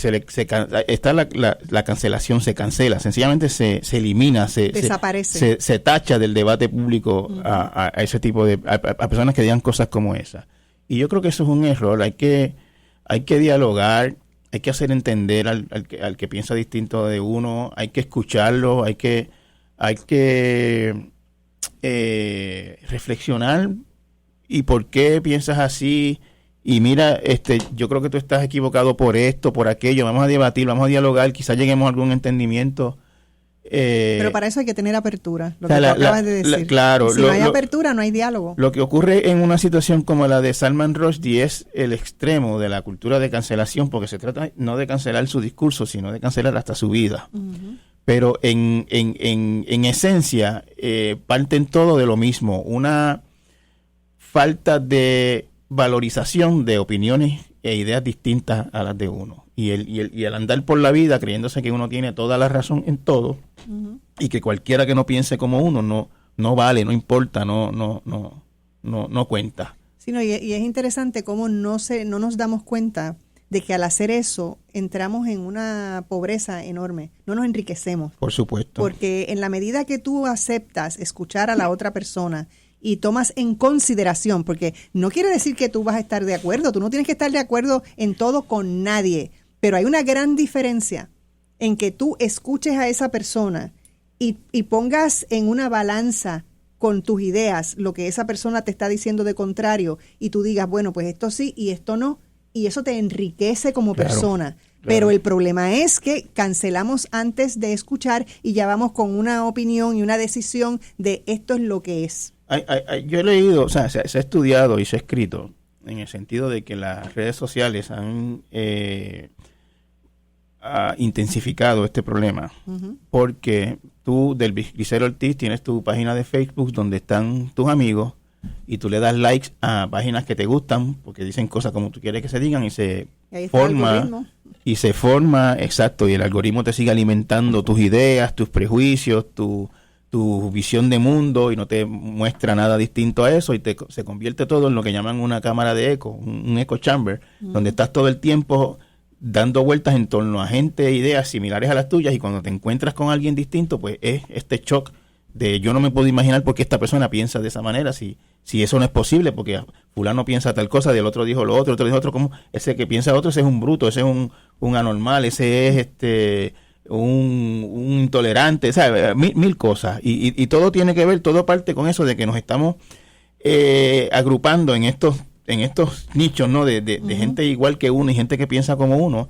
está la cancelación, se cancela, sencillamente se elimina, desaparece, se tacha del debate público a ese tipo de a personas que digan cosas como esa. Y yo creo que eso es un error. Hay que dialogar, hay que hacer entender al que piensa distinto de uno, hay que escucharlo, hay que reflexionar y por qué piensas así. Y mira, yo creo que tú estás equivocado por esto, por aquello. Vamos a debatir, vamos a dialogar, quizás lleguemos a algún entendimiento. Pero para eso hay que tener apertura, lo que tú acabas de decir. Claro, si no hay apertura, no hay diálogo. Lo que ocurre en una situación como la de Salman Rushdie es el extremo de la cultura de cancelación, porque se trata no de cancelar su discurso, sino de cancelar hasta su vida. Uh-huh. Pero en esencia, parten todo de lo mismo, una falta de valorización de opiniones e ideas distintas a las de uno. Y el andar por la vida creyéndose que uno tiene toda la razón en todo, uh-huh, y que cualquiera que no piense como uno no vale, no importa, no cuenta. Sí, y es interesante cómo no nos damos cuenta de que al hacer eso entramos en una pobreza enorme, no nos enriquecemos. Por supuesto. Porque en la medida que tú aceptas escuchar a la otra persona y tomas en consideración, porque no quiere decir que tú vas a estar de acuerdo, tú no tienes que estar de acuerdo en todo con nadie, pero hay una gran diferencia en que tú escuches a esa persona y pongas en una balanza con tus ideas lo que esa persona te está diciendo de contrario y tú digas, bueno, pues esto sí y esto no, y eso te enriquece como persona. Claro. Pero el problema es que cancelamos antes de escuchar y ya vamos con una opinión y una decisión de esto es lo que es. Yo he leído, o sea, se ha estudiado y se ha escrito en el sentido de que las redes sociales han intensificado este problema, uh-huh, porque tú, del Grisel Ortiz, tienes tu página de Facebook donde están tus amigos y tú le das likes a páginas que te gustan porque dicen cosas como tú quieres que se digan y se forma, exacto, y el algoritmo te sigue alimentando tus ideas, tus prejuicios, tu visión de mundo y no te muestra nada distinto a eso y se convierte todo en lo que llaman una cámara de eco, un echo chamber, uh-huh, donde estás todo el tiempo dando vueltas en torno a gente e ideas similares a las tuyas y cuando te encuentras con alguien distinto, pues es este shock de yo no me puedo imaginar por qué esta persona piensa de esa manera, si eso no es posible, porque fulano piensa tal cosa, del otro dijo lo otro, otro dijo otro, como ese que piensa otro, ese es un bruto, ese es un anormal, ese es un intolerante, ¿sabes? Mil cosas y todo tiene que ver, todo parte con eso de que nos estamos agrupando en estos nichos, ¿no? De uh-huh, gente igual que uno y gente que piensa como uno,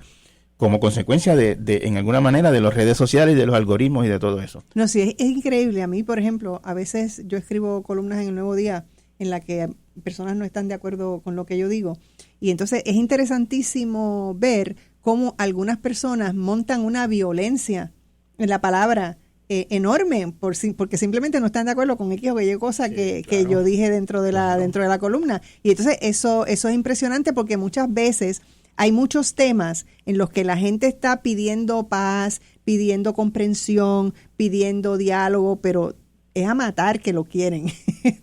como consecuencia de en alguna manera de las redes sociales y de los algoritmos y de todo eso. No, sí, es increíble. A mí, por ejemplo, a veces yo escribo columnas en El Nuevo Día en la que personas no están de acuerdo con lo que yo digo y entonces es interesantísimo ver cómo algunas personas montan una violencia en la palabra enorme porque simplemente no están de acuerdo con X o Y cosa que yo dije dentro de la columna. Y entonces eso es impresionante porque muchas veces hay muchos temas en los que la gente está pidiendo paz, pidiendo comprensión, pidiendo diálogo, pero es a matar que lo quieren.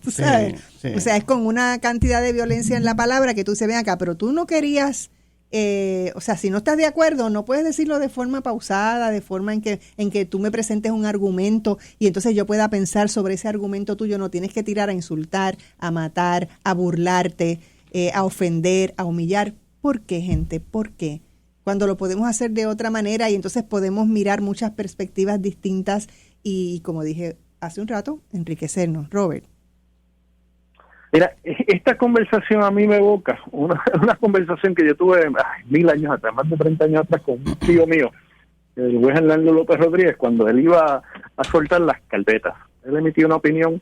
¿Tú sabes? Sí. O sea, es con una cantidad de violencia en la palabra que tú se ven acá, pero tú no querías... o sea, si no estás de acuerdo, no puedes decirlo de forma pausada, de forma en que tú me presentes un argumento y entonces yo pueda pensar sobre ese argumento tuyo. No tienes que tirar a insultar, a matar, a burlarte, a ofender, a humillar. ¿Por qué, gente? ¿Por qué? Cuando lo podemos hacer de otra manera y entonces podemos mirar muchas perspectivas distintas y, como dije hace un rato, enriquecernos. Robert. Mira, esta conversación a mí me evoca una conversación que yo tuve 1000 años atrás, más de 30 años atrás, con un tío mío, el juez Hernando López Rodríguez, cuando él iba a soltar las carpetas. Él emitió una opinión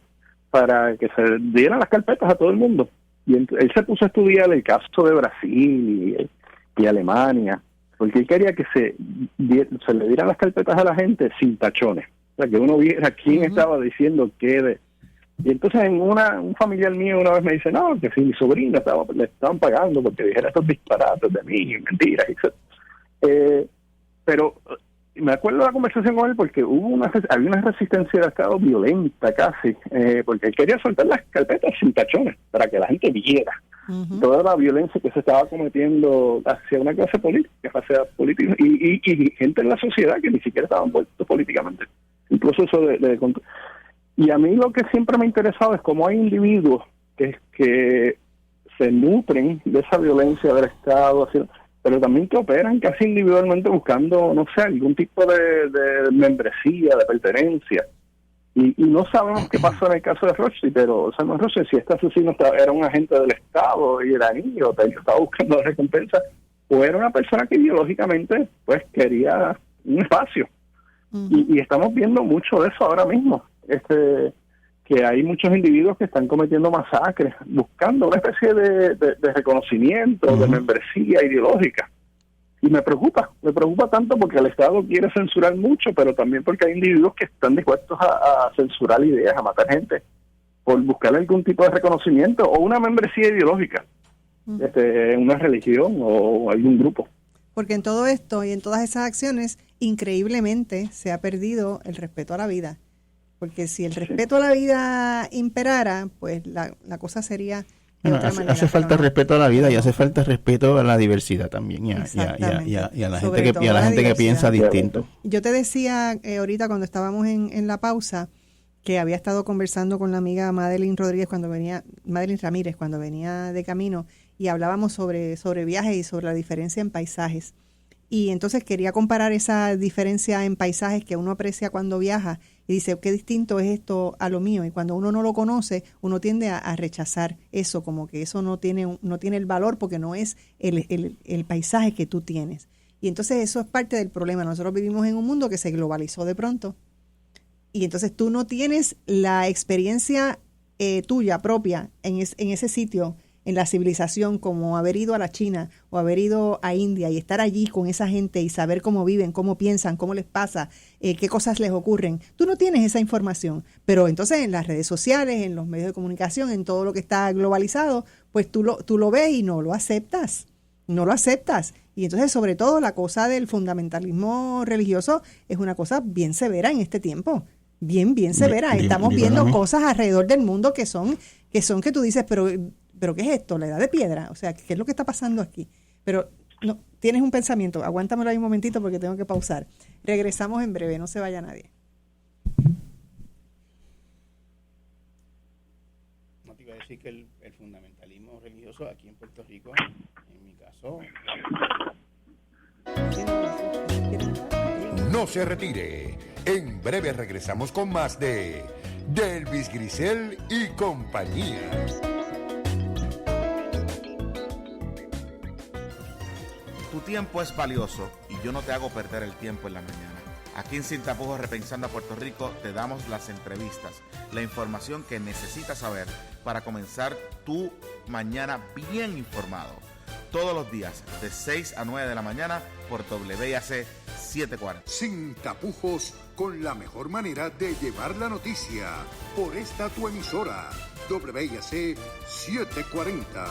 para que se dieran las carpetas a todo el mundo. Y él se puso a estudiar el caso de Brasil y Alemania, porque él quería que se le dieran las carpetas a la gente sin tachones. O sea, que uno viera quién uh-huh, estaba diciendo qué. Y entonces un familiar mío una vez me dice, no, que si mi sobrina le estaban pagando porque dijera estos disparates de mí, mentiras, etc. Pero me acuerdo de la conversación con él porque había una resistencia del Estado violenta casi, porque él quería soltar las carpetas sin tachones para que la gente viera toda la violencia que se estaba cometiendo hacia una clase política, hacia políticos y gente en la sociedad que ni siquiera estaban envueltos políticamente. Incluso eso y a mí lo que siempre me ha interesado es cómo hay individuos que se nutren de esa violencia del Estado, pero también que operan casi individualmente buscando, no sé, algún tipo de membresía, de pertenencia. Y no sabemos qué pasó en el caso de Rushdie, pero sabemos Rushdie, si este asesino era un agente del Estado iraní o estaba buscando recompensa, o era una persona que ideológicamente pues quería un espacio. Y estamos viendo mucho de eso ahora mismo, que hay muchos individuos que están cometiendo masacres, buscando una especie de reconocimiento, de membresía ideológica. Y me preocupa tanto porque el Estado quiere censurar mucho, pero también porque hay individuos que están dispuestos a censurar ideas, a matar gente, por buscar algún tipo de reconocimiento o una membresía ideológica, en una religión o algún grupo. Porque en todo esto y en todas esas acciones, increíblemente, se ha perdido el respeto a la vida. Porque si el respeto a la vida imperara, pues la cosa sería de otra manera. Hace falta respeto a la vida y hace falta respeto a la diversidad también y a la gente que piensa distinto. Yo te decía ahorita cuando estábamos en la pausa que había estado conversando con la amiga Madeline Ramírez cuando venía de camino y hablábamos sobre viajes y sobre la diferencia en paisajes. Y entonces quería comparar esa diferencia en paisajes que uno aprecia cuando viaja y dice, qué distinto es esto a lo mío. Y cuando uno no lo conoce, uno tiende a rechazar eso, como que eso no tiene el valor porque no es el paisaje que tú tienes. Y entonces eso es parte del problema. Nosotros vivimos en un mundo que se globalizó de pronto. Y entonces tú no tienes la experiencia tuya propia en ese sitio, en la civilización, como haber ido a la China o haber ido a India y estar allí con esa gente y saber cómo viven, cómo piensan, cómo les pasa, qué cosas les ocurren. Tú no tienes esa información, pero entonces en las redes sociales, en los medios de comunicación, en todo lo que está globalizado, pues tú lo ves y no lo aceptas. Y entonces, sobre todo, la cosa del fundamentalismo religioso es una cosa bien severa en este tiempo. Bien severa. Estamos viendo cosas alrededor del mundo que son que tú dices, pero ¿qué es esto? La edad de piedra. O sea, ¿qué es lo que está pasando aquí? Pero no, tienes un pensamiento. Aguántamelo ahí un momentito porque tengo que pausar. Regresamos en breve. No se vaya nadie. No te iba a decir que el fundamentalismo religioso aquí en Puerto Rico, en mi caso... No se retire. En breve regresamos con más de Delvis Grisel y compañía. Tu tiempo es valioso y yo no te hago perder el tiempo en la mañana. Aquí en Sin Tapujos Repensando a Puerto Rico te damos las entrevistas, la información que necesitas saber para comenzar tu mañana bien informado. Todos los días de 6 a 9 de la mañana por WIAC 740. Sin tapujos, con la mejor manera de llevar la noticia. Por esta tu emisora, WIAC 740.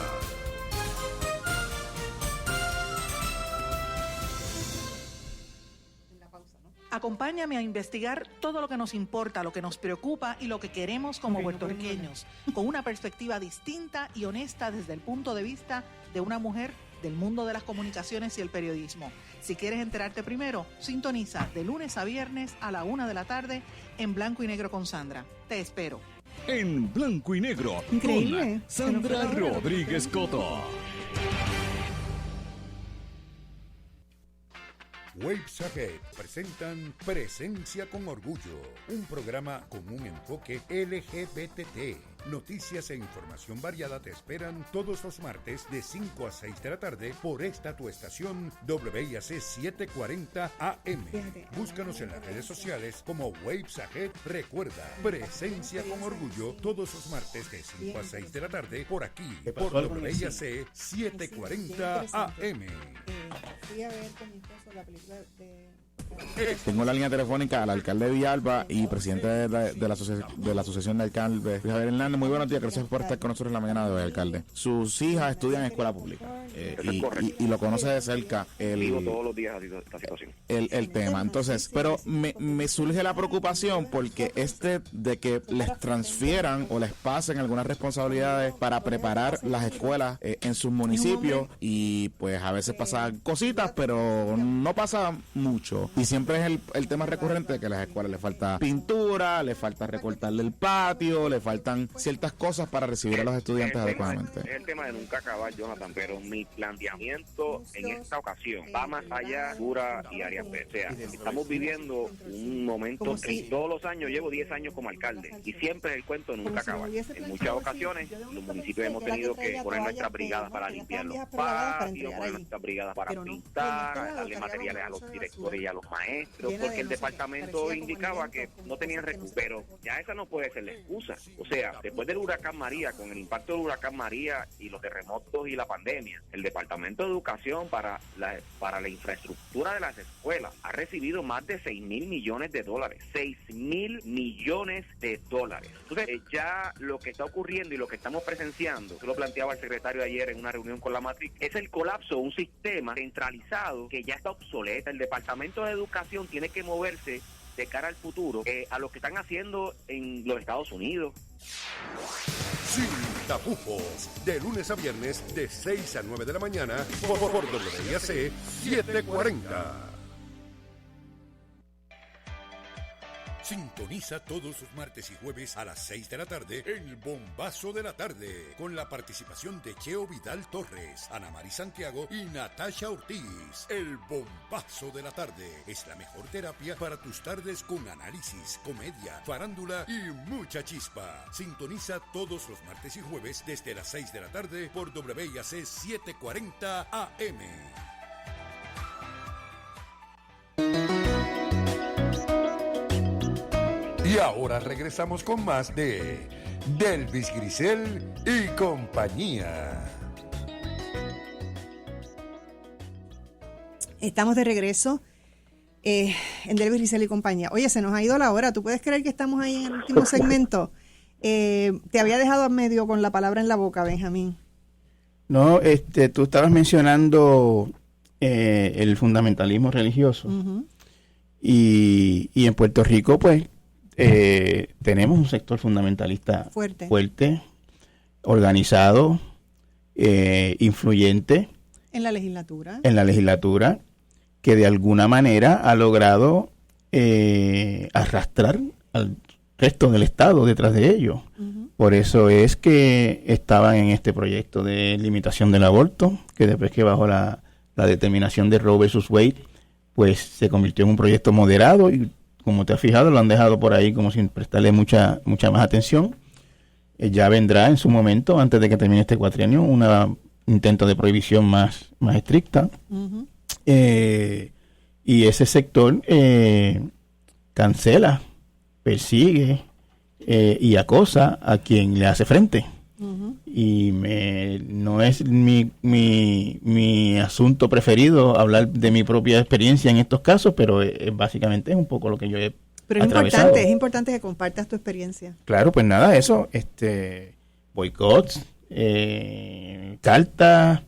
Acompáñame a investigar todo lo que nos importa, lo que nos preocupa y lo que queremos como puertorriqueños, con una perspectiva distinta y honesta desde el punto de vista de una mujer del mundo de las comunicaciones y el periodismo. Si quieres enterarte primero, sintoniza de lunes a viernes a la 1 de la tarde en Blanco y Negro con Sandra. Te espero. En Blanco y Negro Increíble. con Sandra Rodríguez Coto. Waves Ahead presentan Presencia con Orgullo, un programa con un enfoque LGBT. Noticias e información variada te esperan todos los martes de 5 a 6 de la tarde por esta tu estación WIAC 740 AM. Búscanos en las redes sociales como Waves Ahead. Recuerda, Presencia con Orgullo todos los martes de 5 a 6 de la tarde por aquí, por WIAC 740 AM. Fui a ver con mi esposo la película de Tengo la línea telefónica al alcalde de Villalba y presidente de la Asociación de Alcaldes, Javier Hernández. Muy buenos días, gracias por estar con nosotros en la mañana de hoy, alcalde. Sus hijas estudian en escuela pública y lo conoce de cerca. Vivo todos los días esta situación. El tema. Entonces, pero me surge la preocupación porque de que les transfieran o les pasen algunas responsabilidades para preparar las escuelas en sus municipios, y pues a veces pasan cositas, pero no pasa mucho. Y siempre es el tema recurrente de que a las escuelas le falta pintura, le falta recortarle el patio, le faltan ciertas cosas para recibir a los estudiantes adecuadamente. Es el tema de nunca acabar, Jonathan, pero mi planteamiento en esta ocasión va más allá de Sura y Arias B. O sea, estamos viviendo un momento triste. Todos los años, llevo 10 años como alcalde, y siempre es el cuento de nunca acabar. En muchas ocasiones, los municipios hemos tenido que poner nuestras brigadas para limpiar los patios, poner nuestras brigadas para pintar, darle materiales a los directores y a los maestros, porque el departamento indicaba que no tenían recursos, pero ya esa no puede ser la excusa. O sea, después del huracán María, con el impacto del huracán María y los terremotos y la pandemia, el Departamento de Educación para la infraestructura de las escuelas ha recibido más de $6,000 millones. $6,000 millones. Entonces, ya lo que está ocurriendo y lo que estamos presenciando, que lo planteaba el secretario ayer en una reunión con la matriz, es el colapso de un sistema centralizado que ya está obsoleto. El Departamento de Educación tiene que moverse de cara al futuro a lo que están haciendo en los Estados Unidos. Sin tapujos, de lunes a viernes de 6 a 9 de la mañana por WIAC 740. Sintoniza todos los martes y jueves a las 6 de la tarde El Bombazo de la Tarde, con la participación de Cheo Vidal Torres, Ana Mari Santiago y Natasha Ortiz. El Bombazo de la Tarde es la mejor terapia para tus tardes, con análisis, comedia, farándula y mucha chispa. Sintoniza todos los martes y jueves desde las 6 de la tarde por WIAC 740 AM. Y ahora regresamos con más de Delvis Grisel y compañía. Estamos de regreso en Delvis Grisel y compañía. Oye, se nos ha ido la hora. ¿Tú puedes creer que estamos ahí en el último segmento? Te había dejado a medio con la palabra en la boca, Benjamín. No, tú estabas mencionando el fundamentalismo religioso. Uh-huh. Y en Puerto Rico, pues, tenemos un sector fundamentalista fuerte, organizado, influyente en la legislatura, que de alguna manera ha logrado arrastrar al resto del Estado detrás de ellos. Uh-huh. Por eso es que estaban en este proyecto de limitación del aborto, que después que bajo la determinación de Roe versus Wade, pues se convirtió en un proyecto moderado, y como te has fijado, lo han dejado por ahí como sin prestarle mucha más atención. Ya vendrá en su momento, antes de que termine este cuatrienio, un intento de prohibición más estricta. Uh-huh. Y ese sector cancela, persigue y acosa a quien le hace frente. Uh-huh. Y no es mi asunto preferido hablar de mi propia experiencia en estos casos, pero básicamente es un poco lo que yo he atravesado. Es importante que compartas tu experiencia. Claro, pues nada, eso, boicots, cartas,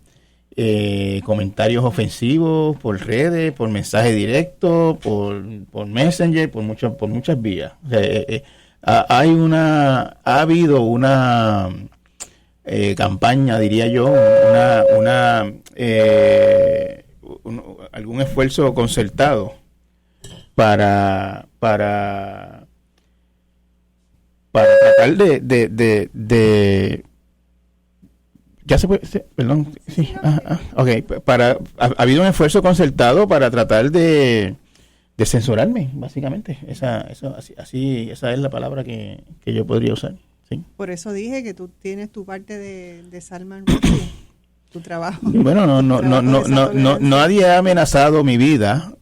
comentarios ofensivos por redes, por mensaje directo, por Messenger, por muchas vías. O sea, ha habido una campaña, diría yo, algún esfuerzo concertado para tratar de ya se puede, perdón, sí, okay, ha habido un esfuerzo concertado para tratar de censurarme, básicamente. Esa es la palabra que yo podría usar. Sí. Por eso dije que tú tienes tu parte de Salman Rushdie, tu trabajo. Bueno, nadie ha amenazado mi vida,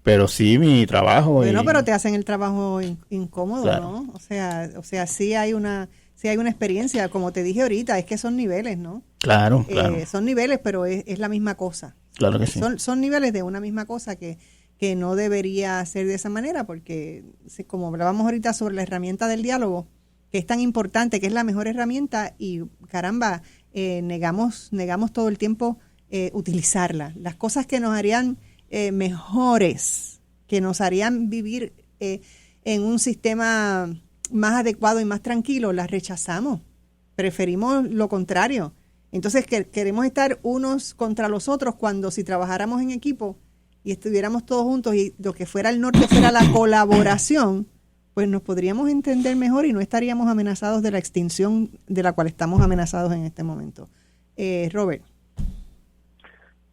pero sí mi trabajo. Bueno, pero te hacen el trabajo incómodo, claro. ¿No? O sea, sí hay una experiencia, como te dije ahorita, es que son niveles, ¿no? Claro. Son niveles, pero es la misma cosa. Claro que sí. Son niveles de una misma cosa que que no debería ser de esa manera, porque como hablábamos ahorita sobre la herramienta del diálogo, que es tan importante, que es la mejor herramienta, y caramba, negamos todo el tiempo utilizarla. Las cosas que nos harían mejores, que nos harían vivir en un sistema más adecuado y más tranquilo, las rechazamos. Preferimos lo contrario. Entonces queremos estar unos contra los otros, cuando si trabajáramos en equipo y estuviéramos todos juntos y lo que fuera el norte fuera la colaboración, pues nos podríamos entender mejor y no estaríamos amenazados de la extinción de la cual estamos amenazados en este momento. Robert.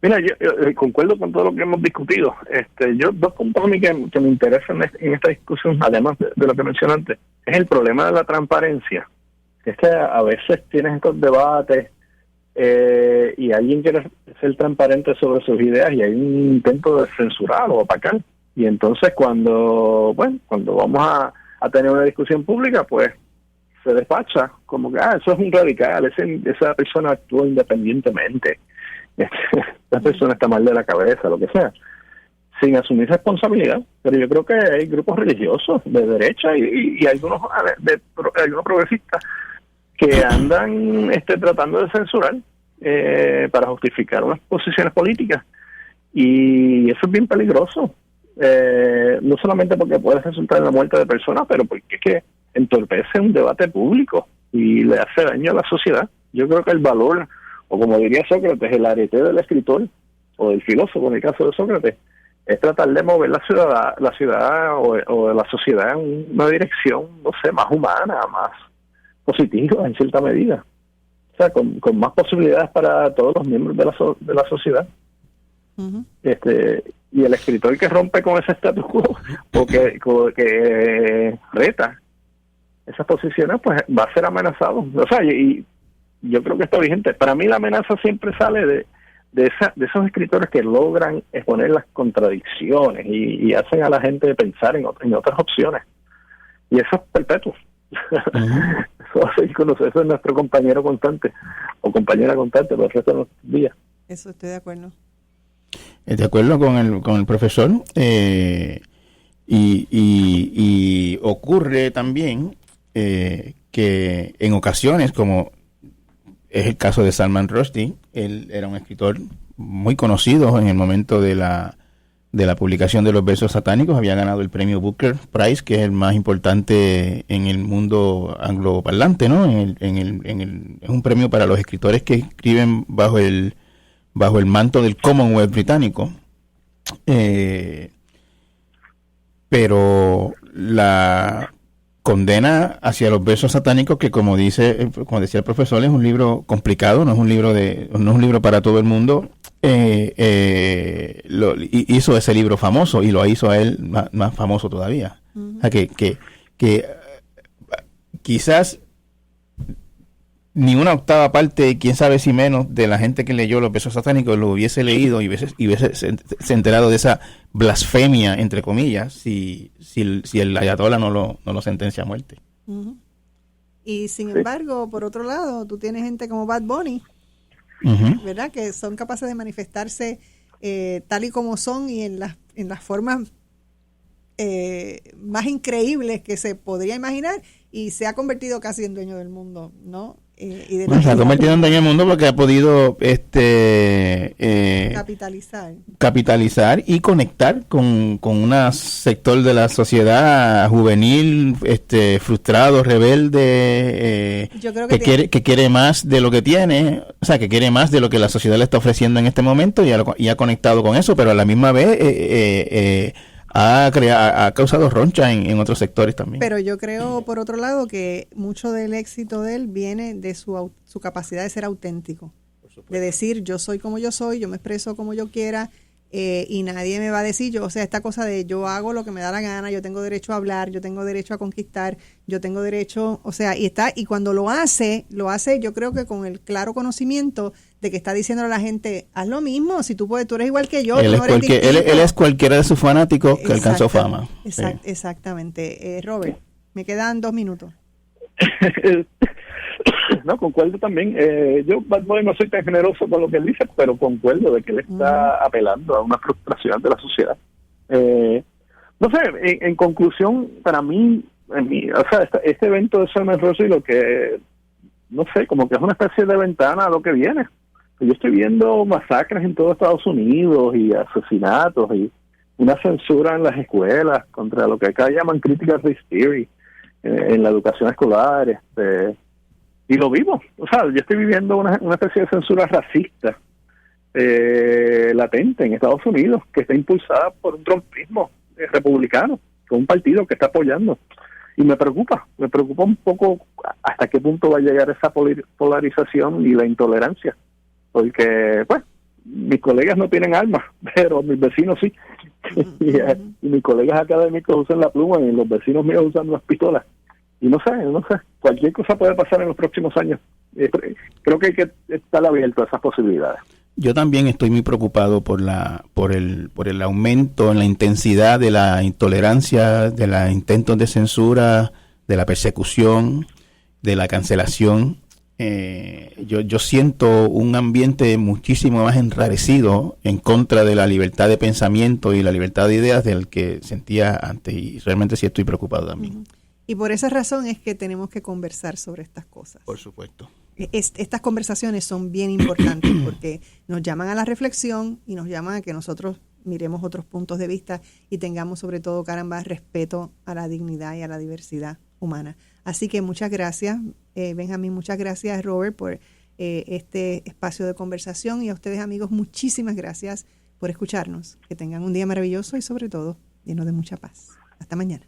Mira, yo concuerdo con todo lo que hemos discutido. Yo dos puntos a mí que me interesan en esta discusión, además de lo que mencioné antes, es el problema de la transparencia. Es que a veces tienes estos debates y alguien quiere ser transparente sobre sus ideas y hay un intento de censurar o opacar. Y entonces cuando vamos a tener una discusión pública, pues se despacha como que eso es un radical, esa persona actúa independientemente, esa persona está mal de la cabeza, lo que sea, sin asumir responsabilidad. Pero yo creo que hay grupos religiosos de derecha y algunos progresistas que andan tratando de censurar para justificar unas posiciones políticas, y eso es bien peligroso. No solamente porque puede resultar en la muerte de personas, pero porque es que entorpece un debate público y le hace daño a la sociedad. Yo creo que el valor, o como diría Sócrates, el arete del escritor o del filósofo en el caso de Sócrates, es tratar de mover la ciudad o la sociedad en una dirección, no sé, más humana, más positiva en cierta medida, o sea, con más posibilidades para todos los miembros de la sociedad. Uh-huh. Y el escritor que rompe con ese status quo o que reta esas posiciones, pues va a ser amenazado. O sea, y yo creo que está vigente. Para mí la amenaza siempre sale de esos escritores que logran exponer las contradicciones y hacen a la gente pensar en otras opciones. Y eso es perpetuo. Uh-huh. Eso es nuestro compañero constante o compañera constante por el resto de los días. Eso estoy de acuerdo. De acuerdo con el profesor, y ocurre también que en ocasiones, como es el caso de Salman Rushdie, él era un escritor muy conocido en el momento de la publicación de los versos satánicos, había ganado el premio Booker Prize, que es el más importante en el mundo angloparlante, ¿no? Es un premio para los escritores que escriben bajo el manto del Commonwealth británico, pero la condena hacia los versos satánicos, que como decía el profesor, es un libro complicado, no es un libro para todo el mundo, hizo ese libro famoso y lo hizo a él más famoso todavía. Uh-huh. O sea, que quizás ni una octava parte, quién sabe si menos, de la gente que leyó los versos satánicos lo hubiese leído y hubiese se enterado de esa blasfemia, entre comillas, si el ayatollah no lo sentencia a muerte. Uh-huh. Y sin embargo, por otro lado, tú tienes gente como Bad Bunny, uh-huh, ¿verdad? Que son capaces de manifestarse tal y como son y en las formas más increíbles que se podría imaginar, y se ha convertido casi en dueño del mundo, ¿no? Se ha convertido en dueño del mundo porque ha podido capitalizar y conectar con un sector de la sociedad juvenil, frustrado, rebelde, yo creo que quiere más de lo que tiene, o sea, que quiere más de lo que la sociedad le está ofreciendo en este momento, y ha conectado con eso, pero a la misma vez ha causado roncha en otros sectores también. Pero yo creo, por otro lado, que mucho del éxito de él viene de su capacidad de ser auténtico, de decir yo soy como yo soy, yo me expreso como yo quiera, y nadie me va a decir, o sea, esta cosa de yo hago lo que me da la gana, yo tengo derecho a hablar, yo tengo derecho a conquistar, yo tengo derecho, o sea, y cuando lo hace yo creo que con el claro conocimiento de que está diciéndole a la gente, haz lo mismo, si tú puedes, tú eres igual que yo. Él es cualquiera de sus fanáticos que alcanzó fama. Exactamente. Robert, me quedan 2 minutos. No, concuerdo también. Yo no soy tan generoso con lo que él dice, pero concuerdo de que él está apelando a una frustración de la sociedad. No sé, en conclusión, para mí, o sea, este evento de Salman Rushdie, lo que, no sé, como que es una especie de ventana a lo que viene. Yo estoy viendo masacres en todo Estados Unidos y asesinatos y una censura en las escuelas contra lo que acá llaman critical race theory en la educación escolar, y lo vivo. O sea, yo estoy viviendo una especie de censura racista latente en Estados Unidos, que está impulsada por un trumpismo republicano, con un partido que está apoyando. Y me preocupa un poco hasta qué punto va a llegar esa polarización y la intolerancia. Porque, pues, mis colegas no tienen armas, pero mis vecinos sí. Y mis colegas académicos usan la pluma y los vecinos míos usan las pistolas. Y no sé, cualquier cosa puede pasar en los próximos años. Creo que hay que estar abierto a esas posibilidades. Yo también estoy muy preocupado por el aumento en la intensidad de la intolerancia, de los intentos de censura, de la persecución, de la cancelación. Yo siento un ambiente muchísimo más enrarecido en contra de la libertad de pensamiento y la libertad de ideas del que sentía antes, y realmente sí estoy preocupado también. Y por esa razón es que tenemos que conversar sobre estas cosas. Por supuesto. Estas conversaciones son bien importantes porque nos llaman a la reflexión y nos llaman a que nosotros miremos otros puntos de vista y tengamos sobre todo, caramba, respeto a la dignidad y a la diversidad humana. Así que muchas gracias, Benjamín, muchas gracias, Robert, por este espacio de conversación, y a ustedes, amigos, muchísimas gracias por escucharnos. Que tengan un día maravilloso y sobre todo lleno de mucha paz. Hasta mañana.